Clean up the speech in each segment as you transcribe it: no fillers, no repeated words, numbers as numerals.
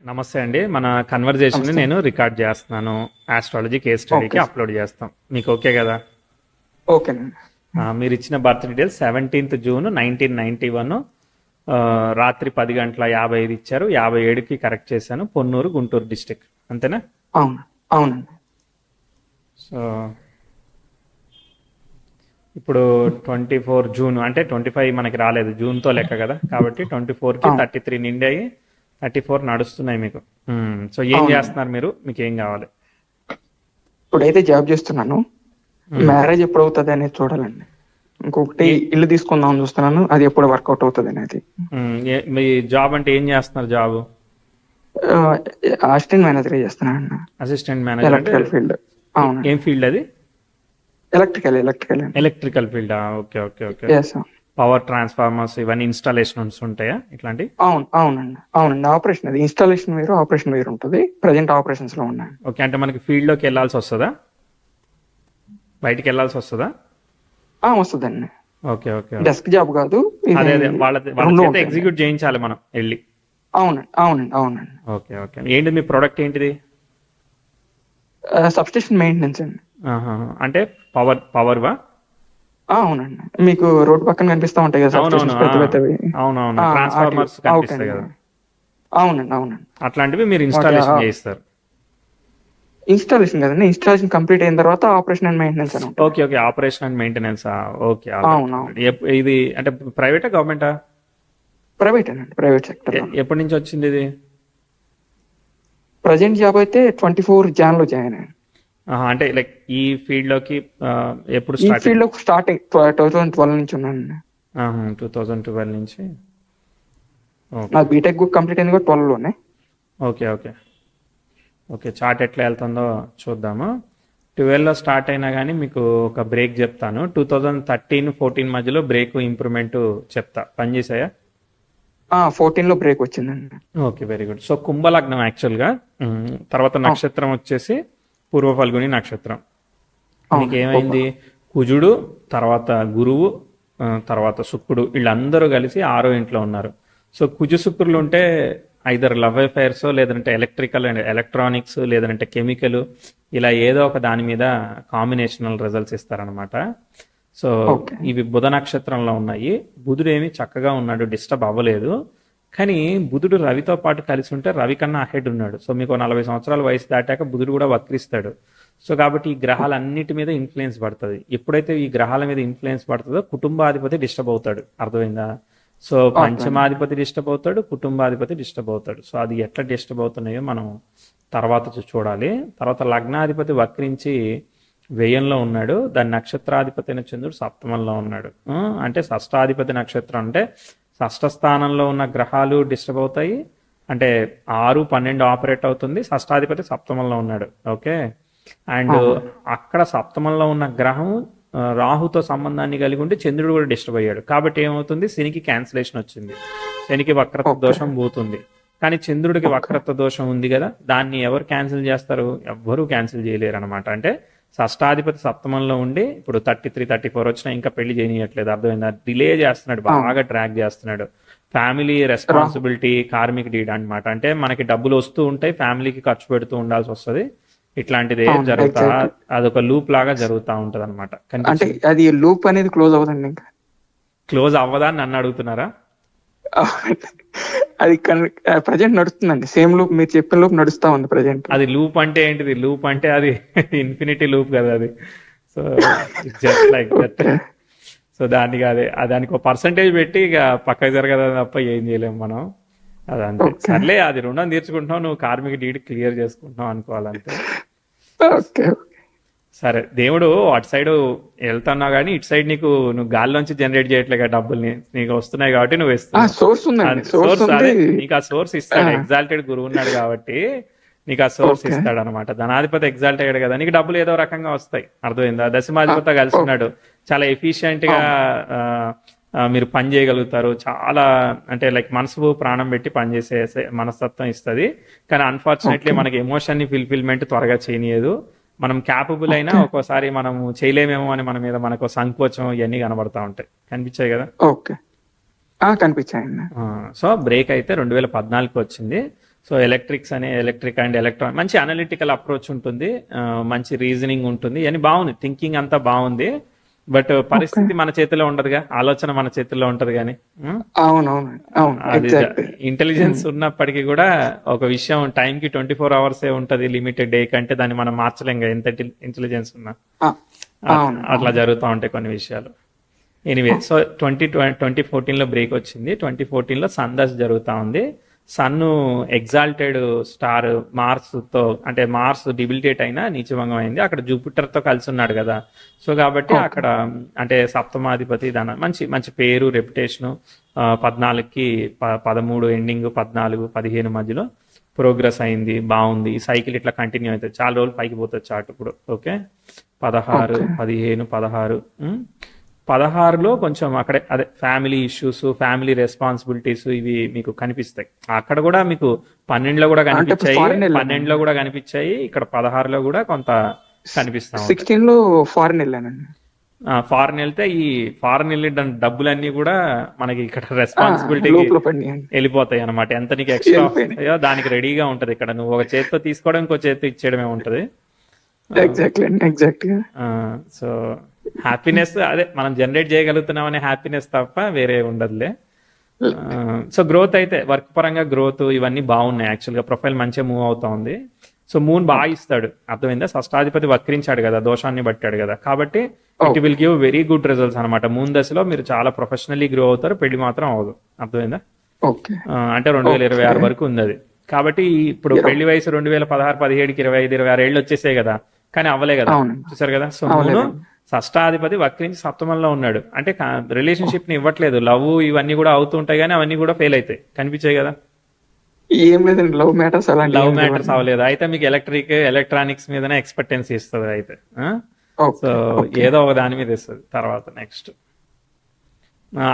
నమస్తే అండి. మన కన్వర్జేషన్ నమస్తే. నేను రికార్డ్ చేస్తున్నాను. ఆస్ట్రాలజీ కేస్ స్టడీకి ఓకే. అప్లోడ్ చేస్తాం. మీకు ఓకే కదా? ఓకేనండి. మీరు ఇచ్చిన బర్త్ డీటెయిల్స్ 17th జూన్ 1991 రాత్రి 10:55 ఇచ్చారు. 57కి కరెక్ట్ చేశాను. పొన్నూరు, గుంటూరు డిస్టిక్. అంతేనా? అవును. అవునండి. సో ఇప్పుడు 24 జూన్ అంటే 25 మనకి రాలేదు, జూన్తో లెక్క కదా, కాబట్టి 24కి అవును. 33 నిండాయి, 34 నడుస్తున్నాయి మీకు. సో ఏం అవునండి. చేస్తున్నారు మీరు? మీకు ఏం కావాలి? ఇప్పుడైతే జాబ్ చేస్తున్నాను. మ్యారేజ్ ఎప్పుడు అవుతుంది అనేది చూడాలండి. ఇంకొకటి ఏ- ఇల్లు తీసుకుందాం చూస్తున్నాను, అది ఎప్పుడు వర్కౌట్ అవుతుంది అనేది. మీ జాబ్ అంటే ఏం చేస్తున్నారు? జాబ్ అసిస్టెంట్ మేనేజర్ చేస్తున్నాను. అసిస్టెంట్ మేనేజర్ అంటే ఎలక్ట్రికల్ ఫీల్డ్. ఏం అవునండి. ఫీల్డ్ అది? ఎలక్ట్రికల్ అండి. ఎలక్ట్రికల్ ఫీల్డా? Okay okay okay. Yes. Power transformers ఇవన్నీ ఇన్స్టాలేషన్స్ ఉంటాయా ఇట్లాంటి? అవునండి. ఆపరేషన్, అది ఇన్స్టాలేషన్ వేరు, ఆపరేషన్ వేరు ఉంటుంది. ప్రజెంట్ ఆపరేషన్స్ లో ఉన్నాను. ఓకే, అంటే మనకి ఫీల్డ్లోకి వెళ్ళాల్సి వస్తుందా? బయటికి వెళ్ళాల్సి వస్తుందా? వస్తుందండి. Okay okay. డెస్క్ జాబ్ కాదు ఇది. అదే అదే, వాళ్ళ రెండు చేత ఉంటాయండి. ఎగ్జిక్యూట్ చేయించాలి మనం వెళ్ళి. అవునండి. Okay okay. ఏంటి మీ ప్రోడక్ట్ ఏంటిది? సబ్స్టేషన్ మెయింటెనెన్స్ అండి. అంటే పవర్వా? అవునండి. మీకు రోడ్డు పక్కన కనిపిస్తా ఉంటాయి కదా అవునవును, సబ్స్టేషన్స్, పెద్ద పెద్దవి. అవునవును, వాటి ట్రాన్స్ఫార్మర్స్ కనిపిస్తాయి అవునండి. కదా, అవునండి. అట్లాంటివి మీరు వాటి ఇన్స్టాలేషన్ చేయిస్తారు? ఇన్స్టాలేషన్ కదండి, ఇన్స్టాలేషన్ కంప్లీట్ అయిన తర్వాత ఆపరేషన్ అండ్ మెయింటెనెన్స్ అని ఉంటుంది. Okay okay, operation and maintenance. Okay. అవునవును. ఇది అంటే ప్రైవేటా గవర్నమెంటా? ప్రైవేట్ అండి, ప్రైవేట్ సెక్టర్ లో. ఎప్పటి నుంచి వచ్చింది ఇది? ప్రజెంట్ జాబ్ అయితే 24 జాన్ లో జాయిన్ అయ్యాను. అంటే లైక్ ఈ ఫీల్డ్ లోకి ఎప్పుడు ఈ స్టార్ట్ ఫీల్డ్ అయింది? లో స్టార్టింగ్ 2012 నుంచి ఉన్నానండి. 2012 నుంచి. ఓకే నా బీటెక్ కంప్లీట్ అయింది కూడా 12 లోనే. Okay okay okay. చార్ట్ ఎట్లా వెళ్తుందో చూద్దాము. 12లో స్టార్ట్ అయినా కానీ మీకు ఒక బ్రేక్ చెప్తాను. 2013-14 మధ్యలో బ్రేక్ ఇంప్రూవ్మెంట్ చెప్తా. పనిచేసాయా? 14 లో బ్రేక్ వచ్చిందండి. Okay, very good. సో కుంభలగ్నం యాక్చువల్గా. తర్వాత నక్షత్రం వచ్చేసి పూర్వ ఫల్గుని నక్షత్రం. మీకు ఏమైంది? కుజుడు, తర్వాత గురువు, తర్వాత శుక్రుడు, వీళ్ళందరూ కలిసి 6వ ఇంట్లో ఉన్నారు. సో కుజు శుక్రులు ఉంటే ఐదర్ లవ్ అఫైర్స్, లేదంటే ఎలక్ట్రికల్ అండ్ ఎలక్ట్రానిక్స్, లేదంటే కెమికల్, ఇలా ఏదో ఒక దాని మీద కాంబినేషనల్ రిజల్ట్స్ ఇస్తారనమాట. So okay. ఇవి బుధ నక్షత్రంలో ఉన్నాయి. బుధుడు ఏమి చక్కగా ఉన్నాడు, డిస్టర్బ్ అవ్వలేదు. కానీ బుధుడు రవితో పాటు కలిసి ఉంటే రవి కన్నా అహెడ్ ఉన్నాడు. సో మీకు 40 సంవత్సరాల వయసు దాటాక బుధుడు కూడా వక్రిస్తాడు. సో కాబట్టి ఈ గ్రహాలన్నిటి మీద ఇన్ఫ్లుయెన్స్ పడుతుంది. ఎప్పుడైతే ఈ గ్రహాల మీద ఇన్ఫ్లుయెన్స్ పడుతుందో కుటుంబాధిపతి డిస్టర్బ్ అవుతాడు. అర్థమైందా? సో పంచమాధిపతి డిస్టర్బ్ అవుతాడు, కుటుంబాధిపతి డిస్టర్బ్ అవుతాడు. సో అది ఎట్లా డిస్టర్బ్ అవుతున్నాయో మనం తర్వాత చూడాలి. తర్వాత లగ్నాధిపతి వక్రించి వ్యయంలో ఉన్నాడు. దాని నక్షత్రాధిపతి అయిన చంద్రుడు సప్తమంలో ఉన్నాడు. అంటే షష్టాధిపతి నక్షత్రం అంటే షష్ఠ స్థానంలో ఉన్న గ్రహాలు డిస్టర్బ్ అవుతాయి. అంటే 6, 12 ఆపరేట్ అవుతుంది. షష్టాధిపతి సప్తమంలో ఉన్నాడు. ఓకే. అండ్ అక్కడ సప్తమంలో ఉన్న గ్రహం రాహుతో సంబంధాన్ని కలిగి ఉంటే చంద్రుడు కూడా డిస్టర్బ్ అయ్యాడు. కాబట్టి ఏమవుతుంది? శనికి క్యాన్సిలేషన్ వచ్చింది, శనికి వక్రత్వ దోషం పోతుంది. కానీ చంద్రుడికి వక్రత్వ దోషం ఉంది కదా, దాన్ని ఎవరు క్యాన్సిల్ చేస్తారు? ఎవ్వరూ క్యాన్సిల్ చేయలేరు అనమాట. అంటే షష్టాధిపతి సప్తమంలో ఉండి ఇప్పుడు 33, 34 వచ్చినా ఇంకా పెళ్లి చేయనీయట్లేదు. అర్థమైందా? డిలే చేస్తున్నాడు, బాగా ట్రాక్ చేస్తున్నాడు. ఫ్యామిలీ రెస్పాన్సిబిలిటీ, కార్మిక్ డీడ్ అనమాట. అంటే మనకి డబ్బులు వస్తూ ఉంటాయి, ఫ్యామిలీకి ఖర్చు పెడుతూ ఉండాల్సి వస్తుంది. ఇట్లాంటిదే జరుగుతా, అదొక లూప్ లాగా జరుగుతూ ఉంటది అనమాట. అంటే అది లూప్ అనేది క్లోజ్ అవుతుంది ఇంకా. క్లోజ్ అవ్వదా అని నన్ను అడుగుతున్నారా? అది ప్రజెంట్ నడుస్తుందండి, సేమ్ లూప్, మీరు చెప్పిన లూప్ నడుస్తా ఉంది ప్రజెంట్. అది లూప్ అంటే ఏంటిది? లూప్ అంటే అది ఇన్ఫినిటీ లూప్ కదా అది. So just like that. So దానికి దానికి ఒక పర్సంటేజ్ పెట్టి ఇక పక్కకు జరగదా తప్ప ఏం చేయలేము మనం. అదంతే. సర్లే, అది రుణం తీర్చుకుంటున్నావు, నువ్వు కార్మిక డీడ్ క్లియర్ చేసుకుంటున్నావు అనుకోవాలంతే. సరే, దేవుడు అటు సైడ్ వెళ్తున్నావు కానీ ఇటు సైడ్ నువ్వు గాల్లోంచి జనరేట్ చేయట్లేగా డబ్బుల్ని, నీకు వస్తున్నాయి కాబట్టి నువ్వు ఇస్తున్నావు. సోర్స్ అదే, నీకు ఆ సోర్స్ ఇస్తాడు. ఎగ్జాల్టెడ్ గురువు ఉన్నాడు కాబట్టి నీకు ఆ సోర్స్ ఇస్తాడు అనమాట. ధనాధిపతి ఎగ్జాల్ట్ అయ్యాడు కదా, నీకు డబ్బులు ఏదో రకంగా వస్తాయి. అర్థమైందా? దశమాధిపతి కలిసి ఉన్నాడు, చాలా ఎఫిషియెంట్ గా మీరు పని చేయగలుగుతారు. చాలా అంటే లైక్ మనసు ప్రాణం పెట్టి పనిచేసే మనస్తత్వం ఇస్తుంది. కానీ అన్ఫార్చునేట్లీ మనకి ఎమోషన్ ని ఫుల్ఫిల్మెంట్ త్వరగా చేయనీయదు. మనం క్యాపబుల్ అయినా ఒక్కోసారి మనం చేయలేమేమో అని మన మీద మనకు సంకోచం ఇవన్నీ కనబడతా ఉంటాయి. కనిపించాయి కదా? ఓకే, కనిపించాయండి. సో బ్రేక్ అయితే 2014 వచ్చింది. సో ఎలక్ట్రిక్ అండ్ ఎలక్ట్రానిక్ మంచి అనలిటికల్ అప్రోచ్ ఉంటుంది, మంచి రీజనింగ్ ఉంటుంది, అని బాగుంది, థింకింగ్ అంతా బాగుంది. బట్ పరిస్థితి మన చేతిలో ఉండదుగా, ఆలోచన మన చేతిలో ఉంటది కానీ అవునవును అవును అది ఎగ్జాక్ట్. ఇంటెలిజెన్స్ ఉన్నప్పటికీ కూడా ఒక విషయం టైంకి 24 అవర్సే ఉంటది లిమిటెడ్ డే కంటే, దాన్ని మనం మార్చలేం కదా ఎంత ఇంటెలిజెన్స్ ఉన్నా. అవును అట్లా జరుగుతూ ఉంటాయి కొన్ని విషయాలు. ఎనీవే, సో 2014లో బ్రేక్ వచ్చింది. 2014లో సన్ దశ జరుగుతూ ఉంది. సన్ను ఎగ్జాల్టెడ్ స్టార్ మార్స్తో, అంటే మార్స్ డిబిలిటేట్ అయినా నీచభంగం అయింది, అక్కడ జూపిటర్తో కలిసి ఉన్నాడు కదా. సో కాబట్టి అక్కడ అంటే సప్తమాధిపతి దాని మంచి మంచి పేరు రెప్యుటేషను, 14కి 13 ఎండింగ్, 14, 15 మధ్యలో ప్రోగ్రెస్ అయింది, బాగుంది. ఈ సైకిల్ ఇట్లా కంటిన్యూ అవుతుంది, చాలా రోజులు పైకి పోతుంది చార్ట్ ఇప్పుడు. ఓకే, 16, 15, 16. 16లో కొంచెం అక్కడే అదే ఫ్యామిలీ ఇష్యూస్, ఫ్యామిలీ రెస్పాన్సిబిలిటీస్ ఇవి మీకు కనిపిస్తాయి. అక్కడ కూడా మీకు 12లో కూడా కనిపించాయి, 12లో కూడా కనిపించాయి, ఇక్కడ 16లో కూడా కొంత కనిపిస్తాం. 16లో ఫారెన్ వెళ్ళానండి. ఫారెన్ వెళ్తే ఈ ఫారెన్ వెళ్ళిన డబ్బులన్నీ కూడా మనకి ఇక్కడ రెస్పాన్సిబిలిటీకి లోపల పడినాయండి. వెళ్ళిపోతాయి అనమాట. ఎంత నీకు ఎక్స్ట్రా వస్తాయో దానికి రెడీగా ఉంటది. ఇక్కడ నువ్వు ఒక చేతితో తీసుకోవడం, ఇంకో చేతితో ఇచ్చేయడమే ఉంటది. ఎగ్జాక్ట్లీ అండి, ఎగ్జాక్ట్ గా. సో హ్యాపీనెస్ అదే మనం జనరేట్ చేయగలుగుతున్నాం అనే హ్యాపీనెస్ తప్ప వేరే ఉండదులే. సో గ్రోత్ అయితే వర్క్ పరంగా గ్రోత్ ఇవన్నీ బాగున్నాయి. యాక్చువల్గా ప్రొఫైల్ మంచిగా మూవ్ అవుతా ఉంది. సో మూన్ బాగా ఇస్తాడు, అర్థమైందా. షష్టాధిపతి వక్రించాడు కదా, దోషాన్ని బట్టాడు కదా, కాబట్టి it will give very good results అనమాట. మూన్ దశలో మీరు చాలా ప్రొఫెషనల్లీ గ్రో అవుతారు, పెళ్లి మాత్రం అవ్వదు, అర్థమైందా. అంటే 2026 వరకు ఉంది అది. కాబట్టి ఇప్పుడు పెళ్లి వయసు 2016, 17కి 25, 26 ఏళ్ళు వచ్చేసాయి కదా, కానీ అవ్వలే కదా, చూసారు కదా. సో మూను షష్టాధిపతి వక్రించి సప్తమంలో ఉన్నాడు, అంటే రిలేషన్షిప్ ని ఇవ్వట్లేదు. లవ్ ఇవన్నీ కూడా అవుతూ ఉంటాయి కానీ అవన్నీ కూడా ఫెయిల్ అవుతాయి, కనిపించాయి కదా. ఏం లేదండి, లవ్ మ్యాటర్స్ అవ్వలేదు. అయితే మీకు ఎలక్ట్రానిక్స్ మీదనే ఎక్స్పెక్టెన్సీ ఇస్తుంది అయితే. సో ఏదో ఒక దాని మీద ఇస్తుంది తర్వాత నెక్స్ట్.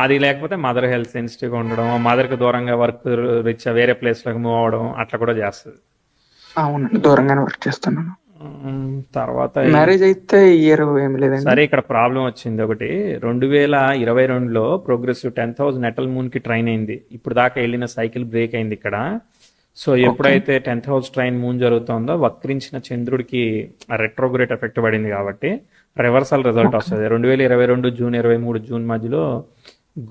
అది లేకపోతే మదర్ హెల్త్ సెన్సిటివ్ గా ఉండడం, మదర్ కి దూరంగా వర్క్ రీత్యా వేరే ప్లేస్ లోకి మూవ్ అవడం అట్లా కూడా చేస్తుంది. అవునండి, దూరంగానే వర్క్ చేస్తున్నాను. తర్వాత మ్యారేజ్ అయితే ఇయర్ ఏం లేదండి. సరే, ఇక్కడ ప్రాబ్లం వచ్చింది ఒకటి. 2022లో progressive 10th house natal moon కి ట్రైన్ అయింది. ఇప్పుడు దాకా వెళ్ళిన సైకిల్ బ్రేక్ అయింది ఇక్కడ. సో ఎప్పుడైతే 10th హౌస్ ట్రైన్ మూన్ జరుగుతుందో వక్రించిన చంద్రుడికి రెట్రోగ్రేట్ ఎఫెక్ట్ పడింది కాబట్టి రివర్సల్ రిజల్ట్ వస్తుంది. 2022 జూన్ 23 జూన్ మధ్యలో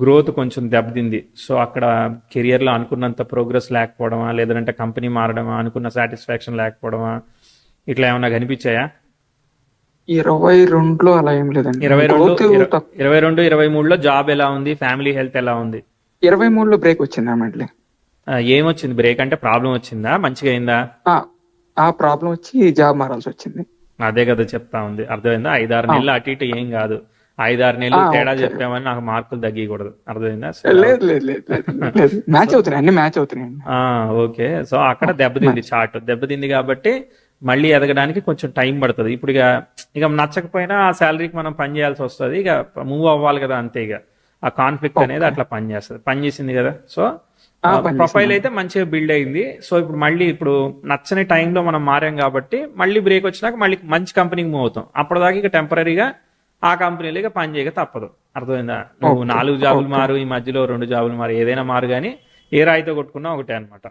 గ్రోత్ కొంచెం దెబ్బతింది. సో అక్కడ కెరియర్లో అనుకున్నంత ప్రోగ్రెస్ లేకపోవడమా, లేదంటే కంపెనీ మారడమా, అనుకున్న సాటిస్ఫాక్షన్ లేకపోవడమా, ఇట్లా ఏమన్నా కనిపించాయా? 22లో అలా ఏం లేదండి. 22, 23లో జాబ్ ఎలా ఉంది, ఫ్యామిలీ హెల్త్ ఎలా ఉంది? 23లో బ్రేక్ వచ్చింది అన్నట్లే. ఏమొచ్చింది బ్రేక్ అంటే? ప్రాబ్లం వచ్చిందా, మంచిగా అయిందా? ఆ ప్రాబ్లం వచ్చి జాబ్ మారాల్సి వచ్చింది. అదే కదా చెప్తా ఉంది, అర్థమైందా. 5-6 నెలలు అటు ఇటు ఏం కాదు, 5-6 నెలలు తేడా చెప్పామని నాకు మార్కులు తగ్గకూడదు, అర్థమైందా. మ్యాచ్ అవుతున్నాయి, అన్ని మ్యాచ్ అవుతున్నాయి. ఓకే, సో అక్కడ దెబ్బతింది, చార్ట్ దెబ్బతింది కాబట్టి మళ్ళీ ఎదగడానికి కొంచెం టైం పడుతుంది. ఇప్పుడు ఇక నచ్చకపోయినా ఆ శాలరీకి మనం పని చేయాల్సి వస్తుంది, ఇక మూవ్ అవ్వాలి కదా, అంతే. ఇక ఆ కాన్ఫ్లిక్ట్ అనేది అట్లా పనిచేస్తుంది, పనిచేసింది కదా. సో ప్రొఫైల్ అయితే మంచిగా బిల్డ్ అయింది. సో ఇప్పుడు మళ్ళీ ఇప్పుడు నచ్చని టైంలో మనం మారాం కాబట్టి మళ్ళీ బ్రేక్ వచ్చినాక మళ్ళీ మంచి కంపెనీకి మూవ్ అవుతాం. అప్పటిదాకా ఇక టెంపరీగా ఆ కంపెనీలో ఇక పని చేయక తప్పదు, అర్థమైందా. నువ్వు 4 జాబులు మారు, ఈ మధ్యలో 2 జాబులు మారు, ఏదైనా మారు, కానీ ఏ రాయితో కొట్టుకున్నా ఒకటే అనమాట.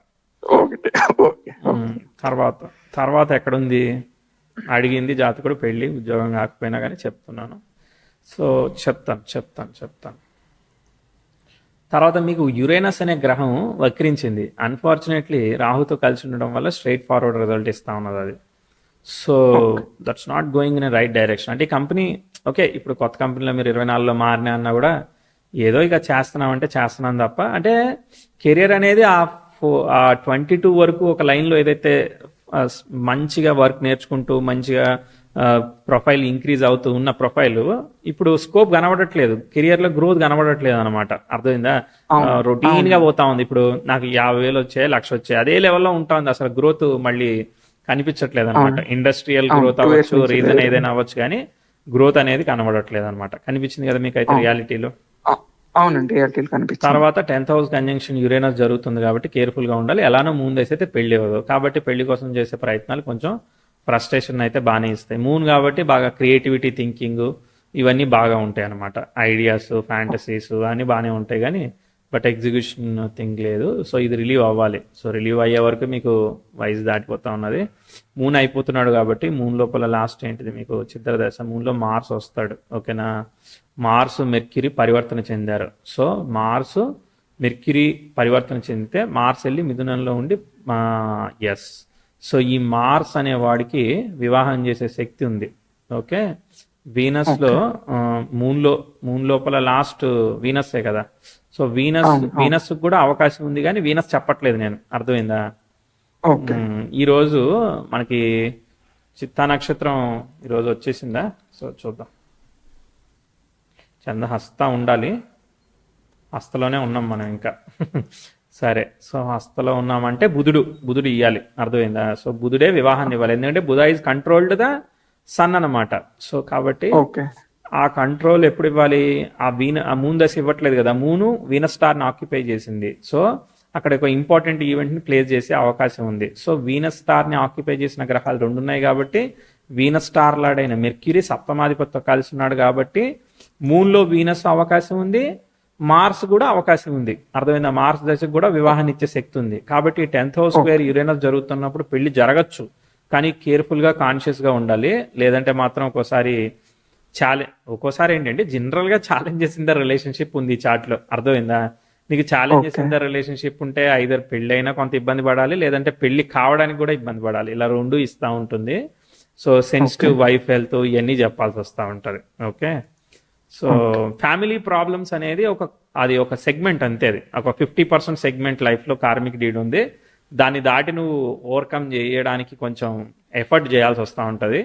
తర్వాత ఎక్కడుంది అడిగింది జాతకుడు, పెళ్లి ఉద్యోగం కాకపోయినా కానీ చెప్తున్నాను. సో చెప్తాను. తర్వాత మీకు యురేనస్ అనే గ్రహం వక్రించింది. అన్ఫార్చునేట్లీ రాహుతో కలిసి ఉండడం వల్ల స్ట్రైట్ ఫార్వర్డ్ రిజల్ట్ ఇస్తా ఉన్నది అది. So that's not going in right direction. అంటే ఈ కంపెనీ ఓకే, ఇప్పుడు కొత్త కంపెనీలో మీరు 24లో మారినా అన్నా కూడా ఏదో ఇక చేస్తున్నాం తప్ప, అంటే కెరియర్ అనేది ఆ 22 వరకు ఒక లైన్లో ఏదైతే మంచిగా వర్క్ నేర్చుకుంటూ మంచిగా ప్రొఫైల్ ఇంక్రీజ్ అవుతూ ఉన్న ప్రొఫైల్ ఇప్పుడు స్కోప్ కనబడట్లేదు, కెరియర్ లో గ్రోత్ కనబడట్లేదు అనమాట, అర్థమైందా. రొటీన్ గా పోతా ఉంది. ఇప్పుడు నాకు 50,000 వచ్చాయి, 1,00,000 వచ్చాయి, అదే లెవెల్లో ఉంటా ఉంది, అసలు గ్రోత్ మళ్ళీ కనిపించట్లేదు అనమాట. ఇండస్ట్రియల్ గ్రోత్ అవ్వచ్చు, రీజన్ ఏదైనా అవ్వచ్చు, కానీ గ్రోత్ అనేది కనబడట్లేదు అనమాట. కనిపించింది కదా మీకు అయితే రియాలిటీలో. అవునండి, రియాలిటీలో కనిపిస్తుంది. తర్వాత 10th హౌస్ కంజంక్షన్ యురేనస్ జరుగుతుంది కాబట్టి కేర్ఫుల్ గా ఉండాలి. ఎలానో మూన్ దశ అయితే పెళ్లి అవ్వదు కాబట్టి పెళ్లి కోసం చేసే ప్రయత్నాలు కొంచెం ఫ్రస్ట్రేషన్ అయితే బాగానే ఇస్తాయి. మూన్ కాబట్టి బాగా క్రియేటివిటీ, థింకింగ్ ఇవన్నీ బాగా ఉంటాయి అనమాట. ఐడియాస్, ఫ్యాంటసీస్ అన్నీ బాగానే ఉంటాయి, కానీ బట్ ఎగ్జిక్యూషన్ థింగ్ లేదు. సో ఇది రిలీవ్ అవ్వాలి. సో రిలీవ్ అయ్యే వరకు మీకు వయసు దాటిపోతా ఉన్నది. మూన్ అయిపోతున్నాడు కాబట్టి మూన్ లోపల లాస్ట్ ఏంటిది మీకు చిత్రదశ. మూన్లో మార్స్ వస్తాడు. ఓకేనా, మార్స్ మెర్క్యూరీ పరివర్తన చెందారు. సో మార్స్ మెర్క్యూరీ పరివర్తన చెందితే మార్స్ వెళ్ళి మిథునంలో ఉండి ఎస్. సో ఈ మార్స్ అనే వాడికి వివాహం చేసే శక్తి ఉంది. ఓకే, వీనస్లో మూన్ లోపల లాస్ట్ వీనస్సే కదా. సో వీనస్ కూడా అవకాశం ఉంది, కానీ వీనస్ చెప్పట్లేదు నేను. అర్థమైందా? ఈరోజు మనకి చిత్తా నక్షత్రం ఈరోజు వచ్చేసిందా? సో చూద్దాం. చంద్రహస్త ఉండాలి, హస్తలోనే ఉన్నాం మనం ఇంకా. సరే, సో హస్తలో ఉన్నామంటే బుధుడు ఇవ్వాలి. అర్థమైందా? సో బుధుడే వివాహాన్ని ఇవ్వాలి, ఎందుకంటే బుధ ఈజ్ కంట్రోల్డ్ ద సన్ అన్నమాట. సో కాబట్టి ఆ కంట్రోల్ ఎప్పుడు ఇవ్వాలి? ఆ మూన్ దశ ఇవ్వట్లేదు కదా. మూను వీనస్ స్టార్ని ఆక్యుపై చేసింది. సో అక్కడ ఒక ఇంపార్టెంట్ ఈవెంట్ని ప్లేస్ చేసే అవకాశం ఉంది. సో వీనస్ స్టార్ని ఆక్యుపై చేసిన గ్రహాలు 2 ఉన్నాయి కాబట్టి, వీనస్ స్టార్ లాడైన మెర్క్యూరీ సప్తమాధిపతితో కలిసి ఉన్నాడు కాబట్టి మూన్లో వీనస్ అవకాశం ఉంది, మార్స్ కూడా అవకాశం ఉంది. అర్థమైందా? మార్స్ దశకు కూడా వివాహాన్ని ఇచ్చే శక్తి ఉంది. కాబట్టి 10th హౌస్ స్క్వేర్ యురేనస్ జరుగుతున్నప్పుడు పెళ్లి జరగచ్చు, కానీ కేర్ఫుల్గా కాన్షియస్గా ఉండాలి. లేదంటే మాత్రం ఒక్కోసారి ఏంటంటే జనరల్గా ఛాలెంజెస్ ఇన్ ద రిలేషన్షిప్ ఉంది ఈ చార్ట్లో. అర్థమైందా? నీకు ఛాలెంజెస్ ఇన్ ద రిలేషన్షిప్ ఉంటే ఐదర్ పెళ్లి అయినా కొంత ఇబ్బంది పడాలి, లేదంటే పెళ్లి కావడానికి కూడా ఇబ్బంది పడాలి. ఇలా 2 ఇస్తూ ఉంటుంది. సో సెన్సిటివ్ వైఫ్ హెల్త్ ఇవన్నీ చెప్పాల్సి వస్తూ ఉంటుంది. ఓకే, సో ఫ్యామిలీ ప్రాబ్లమ్స్ అనేది అది ఒక సెగ్మెంట్ అంతే. అది ఒక 50% సెగ్మెంట్ లైఫ్లో కార్మిక్ డీడ్ ఉంది. దాన్ని దాటి నువ్వు ఓవర్కమ్ చేయడానికి కొంచెం ఎఫర్ట్ చేయాల్సి వస్తూ ఉంటుంది.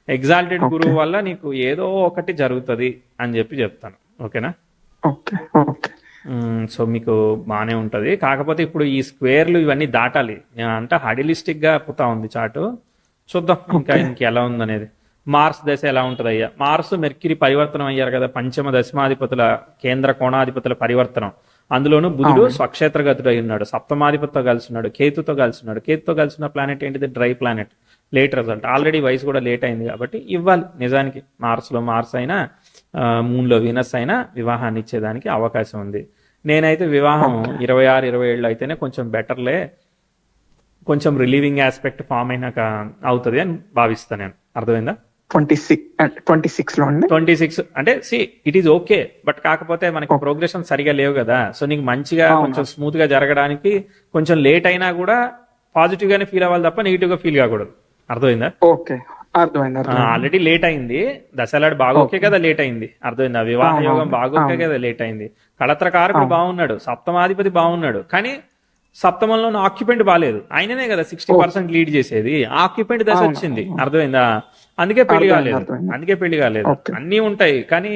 ఎగ్జాల్టెడ్ గురువు వల్ల నీకు ఏదో ఒకటి జరుగుతుంది అని చెప్తాను. ఓకేనా? సో మీకు బాగానే ఉంటుంది. కాకపోతే ఇప్పుడు ఈ స్క్వేర్లు ఇవన్నీ దాటాలి. అంటే హడిలిస్టిక్గా పోతా ఉంది చాటు. చూద్దాం ఇంకెలా ఉందనేది. మార్స్ దశ ఎలా ఉంటుంది అయ్యా? మార్స్ మెర్క్యూరీ పరివర్తనం అయ్యారు కదా, పంచమ దశమాధిపతుల కేంద్ర కోణాధిపతుల పరివర్తనం. అందులోనూ బుధుడు స్వక్షేత్రగతుడు అయి ఉన్నాడు, సప్తమాధిపతితో కలిసి ఉన్నాడు, కేతుతో కలిసి ఉన్నాడు. కేతుతో కలిసిన ప్లానెట్ ఏంటిది? Dry planet. Late result. Already వయసు కూడా లేట్ అయింది కాబట్టి ఇవ్వాలి. నిజానికి మార్స్ అయినా మూన్లో వీనస్ అయినా వివాహాన్ని ఇచ్చేదానికి అవకాశం ఉంది. నేనైతే వివాహం 26-27 అయితేనే కొంచెం బెటర్లే, కొంచెం రిలీవింగ్ ఆస్పెక్ట్ ఫామ్ అయినాక అవుతుంది అని భావిస్తాను నేను. అర్థమైందా? 26 అంటే ఇట్ ఈస్ ఓకే, బట్ కాకపోతే మనకి ప్రోగ్రెషన్ సరిగా లేవు కదా. సో నీకు మంచిగా కొంచెం స్మూత్ గా జరగడానికి కొంచెం లేట్ అయినా కూడా పాజిటివ్ గానే ఫీల్ అవ్వాలి తప్ప నెగిటివ్ గా ఫీల్ కాకూడదు. అర్థమైందా? ఆల్రెడీ లేట్ అయింది. దశలాడు బాగోకే కదా లేట్ అయింది. అర్థమైందా? వివాహ యోగం బాగోకే కదా లేట్ అయింది. కళత్రకారకుడు బాగున్నాడు, సప్తమాధిపతి బాగున్నాడు, కానీ సప్తమంలో ఆక్యుపెంట్ బాగాలేదు. ఆయననే కదా 60% లీడ్ చేసేది. ఆక్యుపెంట్ దశ వచ్చింది. అర్థమైందా? అందుకే పెళ్లి కాలేదు. అన్నీ ఉంటాయి, కానీ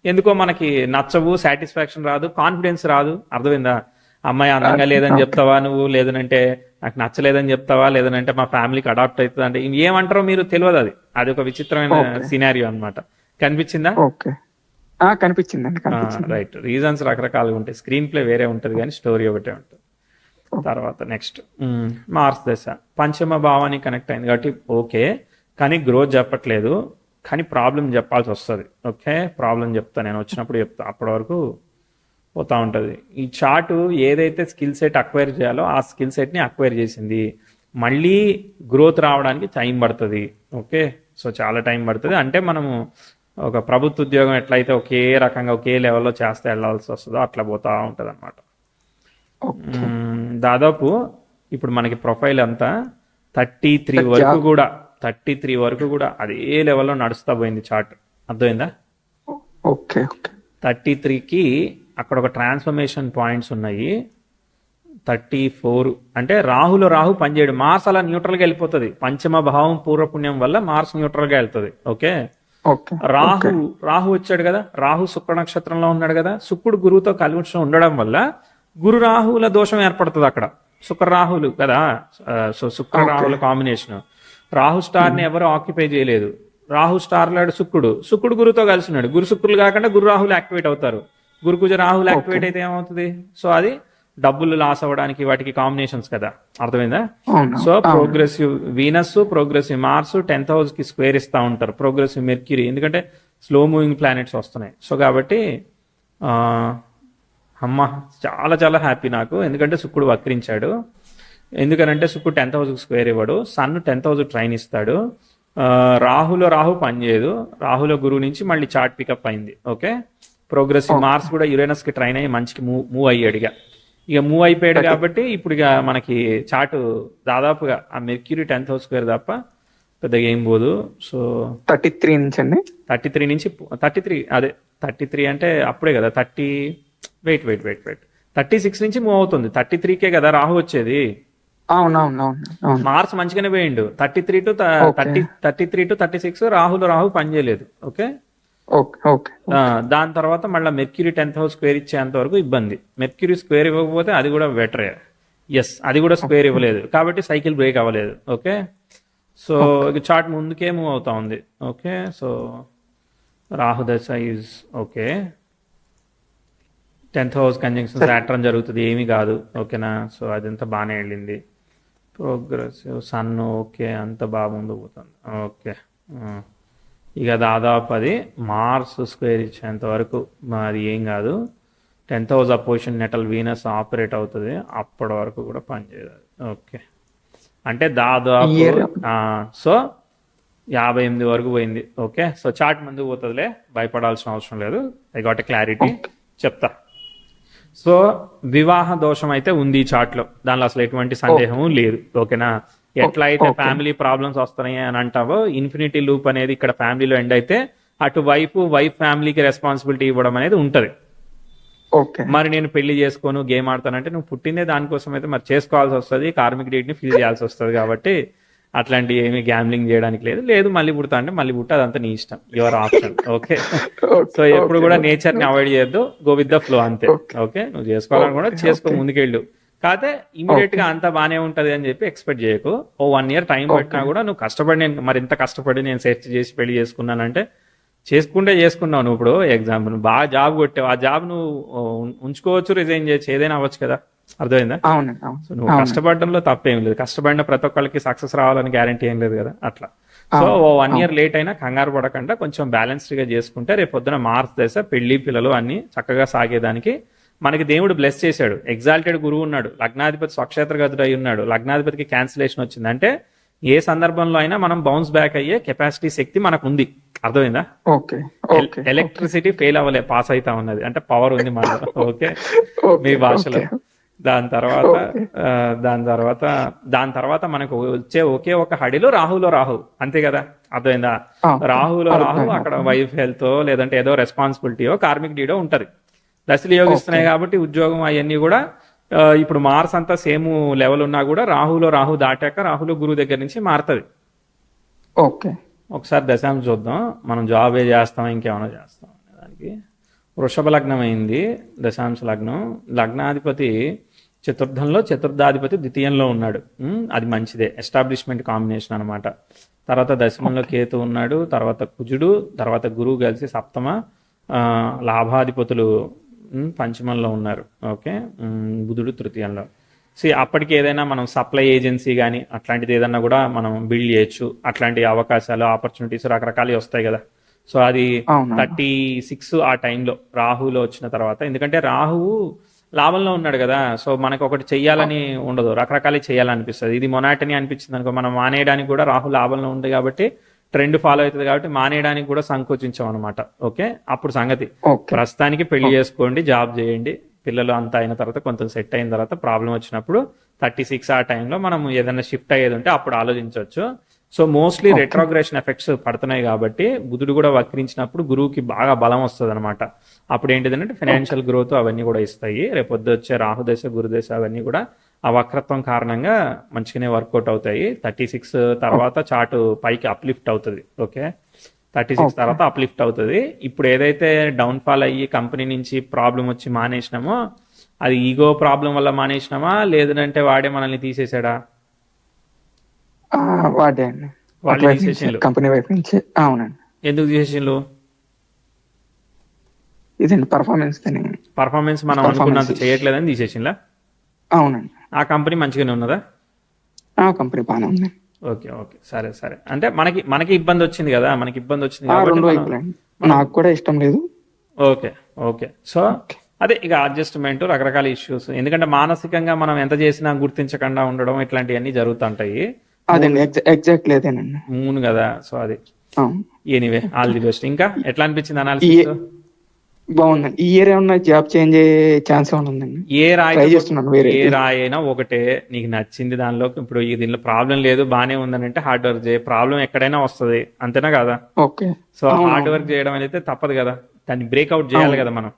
ఎందుకో మనకి నచ్చవు, సాటిస్ఫాక్షన్ రాదు, కాన్ఫిడెన్స్ రాదు. అర్థమైందా? అమ్మాయి అందంగా లేదని చెప్తావా నువ్వు, లేదనంటే నాకు నచ్చలేదని చెప్తావా, లేదనంటే మా ఫ్యామిలీకి అడాప్ట్ అవుతుంది అంటే ఏమంటారో మీరు తెలియదు. అది ఒక విచిత్రమైన సినారియో అన్నమాట. కనిపించిందా? కనిపించింది. రైట్. రీజన్స్ రకరకాలుగా ఉంటాయి. స్క్రీన్ ప్లే వేరే ఉంటుంది, కానీ స్టోరీ ఒకటే ఉంటుంది. తర్వాత నెక్స్ట్ మార్స్ దశ పంచమ భావానికి కనెక్ట్ అయింది కాబట్టి ఓకే, కానీ గ్రోత్ చెప్పట్లేదు, కానీ ప్రాబ్లం చెప్పాల్సి వస్తుంది. ఓకే, ప్రాబ్లం చెప్తా నేను వచ్చినప్పుడు చెప్తా. అప్పటి వరకు పోతా ఉంటుంది. ఈ చార్ట్ ఏదైతే స్కిల్ సెట్ అక్వైర్ చేయాలో ఆ స్కిల్ సెట్ని అక్వైర్ చేసింది. మళ్ళీ గ్రోత్ రావడానికి టైం పడుతుంది. ఓకే, సో చాలా టైం పడుతుంది. అంటే మనము ఒక ప్రభుత్వ ఉద్యోగం ఎట్లయితే ఒకే రకంగా ఒకే లెవెల్లో చేస్తే వెళ్ళాల్సి వస్తుందో అట్లా పోతా ఉంటుంది అన్నమాట. దాదాపు ఇప్పుడు మనకి ప్రొఫైల్ అంతా 33 వరకు కూడా అదే లెవెల్లో నడుస్తా పోయింది చార్ట్. అర్థమైందా? 33కి అక్కడ ఒక ట్రాన్స్ఫర్మేషన్ పాయింట్స్ ఉన్నాయి. 34 అంటే రాహు పనిచేయడు. మార్స్ అలా న్యూట్రల్గా వెళ్ళిపోతుంది. పంచమ భావం పూర్వపుణ్యం వల్ల మార్స్ న్యూట్రల్గా వెళ్తుంది. ఓకే, రాహు వచ్చాడు కదా, రాహు శుక్ర నక్షత్రంలో ఉన్నాడు కదా, శుక్రుడు గురువుతో కలిసి ఉండడం వల్ల గురు రాహువుల దోషం ఏర్పడుతుంది అక్కడ. శుక్ర రాహువులు కదా, సో శుక్ర రాహుల కాంబినేషన్. రాహు స్టార్ని ఎవరు ఆక్యుపై చేయలేదు. రాహు స్టార్ లాడు శుక్రుడు గురుతో కలిసి ఉన్నాడు. గురు శుక్రులు కాకుండా గురు రాహులు యాక్టివేట్ అవుతారు. గురుకుజ రాహులు యాక్టివేట్ అయితే ఏమవుతుంది? సో అది డబ్బులు లాస్ అవ్వడానికి వాటికి కాంబినేషన్స్ కదా. అర్థమైందా? So progressive Venus, progressive Mars 10th house కి స్క్వేర్ ఇస్తూ ఉంటారు. ప్రోగ్రెసివ్ మెర్క్యూరీ, ఎందుకంటే స్లో మూవింగ్ ప్లానెట్స్ వస్తున్నాయి. సో కాబట్టి అమ్మ చాలా చాలా హ్యాపీ నాకు, ఎందుకంటే శుక్రుడు వక్రించాడు. ఎందుకనంటే శుక్రుడు 10th హౌస్ స్క్వేర్ ఇవ్వడు, సన్ 10th హౌస్ ట్రైన్ ఇస్తాడు. రాహు పనిచేయదు, రాహులో గురువు నుంచి మళ్ళీ చార్ట్ పికప్ అయింది. Okay, progressive. మార్స్ కూడా యురేనస్ కి ట్రైన్ అయ్యి మంచికి మూవ్ అయ్యాడు. ఇక మూవ్ అయిపోయాడు కాబట్టి ఇప్పుడు ఇక మనకి చార్ట్ దాదాపుగా ఆ మెర్క్యూరీ 10th హౌస్ స్క్వేర్ తప్ప పెద్దగా ఏం పోదు. సో 33 నుంచి అండి. 33 నుంచి 33, అదే 33 అంటే అప్పుడే కదా వెయిట్ 36 నుంచి మూవ్ అవుతుంది. 33కే కదా రాహు వచ్చేది. అవును. మార్స్ మంచిగానే పోయిండు. 33 టు 36 రాహు పనిచేయలేదు. ఓకే, దాని తర్వాత మళ్ళీ మెర్క్యూరీ 10th హౌస్ స్క్వేర్ ఇచ్చేంత వరకు ఇబ్బంది. మెర్క్యూరీ స్క్వేర్ ఇవ్వకపోతే అది కూడా బెటరే. ఎస్, అది కూడా స్క్వేర్ ఇవ్వలేదు కాబట్టి సైకిల్ బ్రేక్ అవ్వలేదు. ఓకే, సో చార్ట్ ముందుకే మూవ్ అవుతా ఉంది. ఓకే, సో రాహు దశ is okay. 10th house conjunction Saturn జరుగుతుంది, ఏమీ కాదు. ఓకేనా, సో అదంతా బాగానే వెళ్ళింది. ప్రోగ్రెసివ్ సన్ ఓకే, అంత బాగా ముందు పోతుంది. ఓకే, ఇక దాదాపు అది మార్స్ స్క్వేర్ ఇచ్చేంత వరకు అది ఏం కాదు. 10th house opposition natal Venus operate అవుతుంది, అప్పటి వరకు కూడా పనిచేయదు. ఓకే, అంటే దాదాపు సో 58 వరకు పోయింది. ఓకే, సో చార్ట్ ముందుకు పోతుందిలే, భయపడాల్సిన అవసరం లేదు. ఐ గాట్ ఎ క్లారిటీ చెప్తా. సో వివాహ దోషం అయితే ఉంది ఈ చార్ట్ లో, దానిలో అసలు ఎటువంటి సందేహం లేదు. ఓకేనా, ఎట్లా అయితే ఫ్యామిలీ ప్రాబ్లమ్స్ వస్తున్నాయి అని అంటావో, ఇన్ఫినిటీ లూప్ అనేది ఇక్కడ ఫ్యామిలీలో ఎండ్ అయితే అటు వైఫ్ ఫ్యామిలీకి రెస్పాన్సిబిలిటీ ఇవ్వడం అనేది ఉంటది. మరి నేను పెళ్లి చేసుకోను గేమ్ ఆడతానంటే నువ్వు పుట్టిందే దానికోసం అయితే మరి చేసుకోవాల్సి వస్తుంది, కార్మిక్ డేట్ ని ఫిల్ చేయాల్సి వస్తుంది. కాబట్టి అట్లాంటి ఏమి గ్యామ్లింగ్ చేయడానికి లేదు. మళ్ళీ పుడతా అంటే మళ్ళీ పుట్ట, అదంతా నీ ఇష్టం, యువర్ ఆప్షన్. ఓకే, సో ఎప్పుడు కూడా నేచర్ ని అవాయిడ్ చేయొద్దు, గో విత్ ద ఫ్లో అంతే. ఓకే, నువ్వు చేసుకోవాలని కూడా చేసుకో, ముందుకెళ్ళు. కాకపోతే ఇమీడియట్ గా అంతా బానే ఉంటది అని చెప్పి ఎక్స్పెక్ట్ చేయకు. 1 year టైం పట్టినా కూడా నువ్వు కష్టపడి, నేను మరింత కష్టపడి నేను సెర్చ్ చేసి పెళ్లి చేసుకున్నానంటే చేసుకున్నావు. నువ్వు ఇప్పుడు ఎగ్జాంపుల్ బాగా జాబ్ కొట్టావు, ఆ జాబ్ నువ్వు ఉంచుకోవచ్చు, రిజైన్ చేయొచ్చు, ఏదైనా అవ్వచ్చు కదా. అర్థమైందా? సో నువ్వు కష్టపడడంలో తప్పేం లేదు. కష్టపడిన ప్రతి ఒక్కరికి సక్సెస్ రావాలని గ్యారంటీ ఏం లేదు కదా. అట్లా సో 1 year లేట్ అయినా కంగారు పడకుండా కొంచెం బ్యాలెన్స్డ్ గా చేసుకుంటే రేపు పొద్దున మార్స్ దశ, పెళ్లి పిల్లలు అన్ని చక్కగా సాగేదానికి మనకి దేవుడు బ్లెస్ చేశాడు. ఎగ్జాల్టెడ్ గురువు ఉన్నాడు, లగ్నాధిపతి స్వక్షేత్ర గతుడు అయి ఉన్నాడు, లగ్నాధిపతికి క్యాన్సిలేషన్ వచ్చింది అంటే ఏ సందర్భంలో అయినా మనం బౌన్స్ బ్యాక్ అయ్యే కెపాసిటీ శక్తి మనకు ఉంది. అర్థమైందా? ఎలక్ట్రిసిటీ ఫెయిల్ అవ్వలే, పాస్ అవుతా ఉన్నది అంటే పవర్ ఉంది మనలో. ఓకే, మీ భాషలో. దాని తర్వాత మనకు వచ్చే ఒకే ఒక హడిలో రాహు అంతే కదా. అర్థమైందా? రాహు అక్కడ వైఫ్ హెల్త్ లేదంటే ఏదో రెస్పాన్సిబిలిటీయో కార్మిక్ డీడో ఉంటది. దశలు యోగిస్తున్నాయి కాబట్టి ఉద్యోగం అవన్నీ కూడా ఇప్పుడు మార్స్ అంతా సేమ్ లెవెల్ ఉన్నా కూడా రాహు దాటాక రాహులో గురువు దగ్గర నుంచి మారుతుంది. ఓకే, ఒకసారి దశాంశం చూద్దాం. మనం జాబ్ ఏ చేస్తాం ఇంకేమైనా చేస్తాం దానికి. వృషభ లగ్నం అయింది, దశాంశ లగ్నం. లగ్నాధిపతి చతుర్థంలో, చతుర్థాధిపతి ద్వితీయంలో ఉన్నాడు. అది మంచిదే, ఎస్టాబ్లిష్మెంట్ కాంబినేషన్ అనమాట. తర్వాత దశమంలో కేతు ఉన్నాడు, తర్వాత కుజుడు, తర్వాత గురువు కలిసి సప్తమ, లాభాధిపతులు పంచమంలో ఉన్నారు. ఓకే, బుధుడు తృతీయంలో. అప్పటికి ఏదైనా మనం సప్లై ఏజెన్సీ కానీ అట్లాంటిది ఏదన్నా కూడా మనం బిల్డ్ చేయొచ్చు. అట్లాంటి అవకాశాలు, ఆపర్చునిటీస్ రకరకాలు వస్తాయి కదా. సో అది 36 ఆ టైంలో రాహులో వచ్చిన తర్వాత, ఎందుకంటే రాహువు లాభంలో ఉన్నాడు కదా. సో మనకు ఒకటి చెయ్యాలని ఉండదు, రకరకాలు చేయాలనిపిస్తుంది. ఇది మొనాటనీ అనిపించింది అనుకో, మనం మానేయడానికి కూడా రాహు లాభంలో ఉంది కాబట్టి ట్రెండ్ ఫాలో అవుతుంది కాబట్టి మానేయడానికి కూడా సంకోచించాం అనమాట. ఓకే, అప్పుడు సంగతి ప్రస్తుతానికి పెళ్లి చేసుకోండి, జాబ్ చేయండి, పిల్లలు అంతా అయిన తర్వాత కొంచెం సెట్ అయిన తర్వాత ప్రాబ్లం వచ్చినప్పుడు 36 ఆ టైంలో మనం ఏదైనా షిఫ్ట్ అయ్యేది ఉంటే అప్పుడు ఆలోచించవచ్చు. సో మోస్ట్లీ రెట్రోగ్రేషన్ ఎఫెక్ట్స్ పడుతున్నాయి కాబట్టి బుధుడు కూడా వక్రించినప్పుడు గురువుకి బాగా బలం వస్తుంది అనమాట. అప్పుడు ఏంటిదంటే ఫైనాన్షియల్ గ్రోత్ అవన్నీ కూడా ఇస్తాయి. రేపొద్దు వచ్చే రాహుదశ, గురుదశ అవన్నీ కూడా ఆ వక్రత్వం కారణంగా మంచిగానే వర్కౌట్ అవుతాయి. 36 తర్వాత చార్ట్ పైకి అప్లిఫ్ట్ అవుతుంది. ఓకే, 36 తర్వాత అప్లిఫ్ట్ అవుతుంది. ఇప్పుడు ఏదైతే డౌన్ ఫాల్ అయ్యి కంపెనీ నుంచి ప్రాబ్లం వచ్చి మానేసినామో అది ఈగో ప్రాబ్లం వల్ల మానేసినామా, లేదంటే వాడే మనల్ని తీసేసాడా? వాళ్ళు తీసేసిండ్రు కంపెనీ వైపు నుంచి. అవునండి. ఎందుకు తీసేసిండ్రు? ఇదండి పర్ఫార్మెన్స్ మనం అనుకున్నంత చేయట్లేదని తీసేసిండ్లా? అవునండి. ఆ కంపెనీ మంచిగానే ఉన్నదా? ఆ కంపెనీ బాగానే ఉంది. ఓకే, సరే. అంటే మనకి ఇబ్బంది వచ్చింది కదా, మనకి ఇబ్బంది వచ్చింది నాకు కూడా ఇష్టం లేదు. ఓకే, సో అదే ఇక అడ్జస్ట్మెంట్, రకరకాల ఇష్యూస్. ఎందుకంటే మానసికంగా మనం ఎంత చేసినా గుర్తించకుండా ఉండడం ఇట్లాంటివన్నీ జరుగుతుంటాయి. అదండి ఎగ్జాక్ట్లీ అదేనండి. మూన్ కదా, సో అది. అవును. Anyway, all the best. ఇంకా ఎట్లా అనిపించింది ఈ అనాలిసిస్? బాగుందండి. ఈ ఇయర్ ఏమన్నా జాబ్ చేంజ్ అయ్యే ఛాన్స్ ఏమైనా ఉందండి? ఏ రాయి ట్రై చేస్తున్నాను వేరే. ఏ రాయి అయినా ఒకటే, నీకు నచ్చింది దానిలో. ఇప్పుడు దీనిలో ప్రాబ్లం లేదు, బానే ఉందని అంటే హార్డ్ వర్క్ చేయ, ప్రాబ్లం ఎక్కడైనా వస్తుంది, అంతేనా కదా? ఓకే. సో హార్డ్ వర్క్ చేయడం అనేది తప్పదు కదా, దాన్ని బ్రేక్అవుట్ చేయాలి కదా మనం,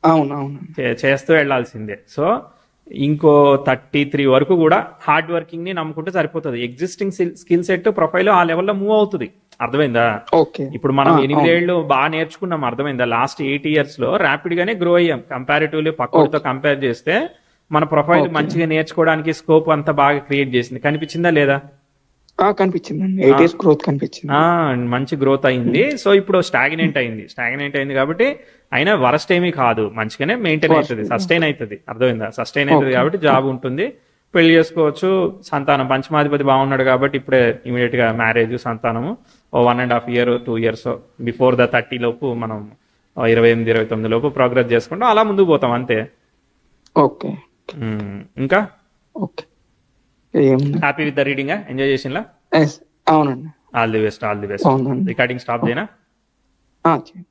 అవును అవును. చేస్తూ వెళ్లాల్సిందే. సో ఇంకో 33 వరకు కూడా హార్డ్ వర్కింగ్ ని నమ్ముకుంటే సరిపోతుంది. ఎగ్జిస్టింగ్ స్కిల్ సెట్ ప్రొఫైల్ ఆ లెవెల్లో మూవ్ అవుతుంది. అర్థమైందా? ఓకే. ఇప్పుడు మనం 8 ఏళ్ళు బాగా నేర్చుకున్నాం, అర్థమైందా? లాస్ట్ 8 years లో ర్యాపిడ్ గానే గ్రో అయ్యాం. కంపారిటివ్లీ పక్కతో కంపేర్ చేస్తే మన ప్రొఫైల్ మంచిగా నేర్చుకోవడానికి స్కోప్ అంతా బాగా క్రియేట్ చేసింది. కనిపించిందా లేదా? కనిపించిందండి. 8 years గ్రోత్ కనిపించింది. మంచి గ్రోత్ అయింది. సో ఇప్పుడు స్టాగ్నెంట్ అయింది కాబట్టి అయినా వరస్ట్ ఏమీ కాదు, మంచిగానే మెయింటైన్ అవుతుంది, సస్టైన్ అవుతుంది. అర్థమైందా? సస్టైన్ అవుతుంది కాబట్టి జాబ్ ఉంటుంది, పెళ్లి చేసుకోవచ్చు. సంతానం పంచమాధిపతి బాగున్నాడు కాబట్టి ఇప్పుడే ఇమీడియట్ గా మ్యారేజ్, సంతానము 1.5 year 2 years బిఫోర్ ద 30 లోపు మనం 28 29 లోపు ప్రోగ్రెస్ చేసుకుంటాం, అలా ముందుకు పోతాం అంతే. ఓకే. ఇంకా ఓకే. ఏముంది? Happy with the reading, enjoy చేసినలా? అవునండి. All the best. బాగుందండి. రికార్డింగ్ స్టాప్ చేయనా? చేయండి.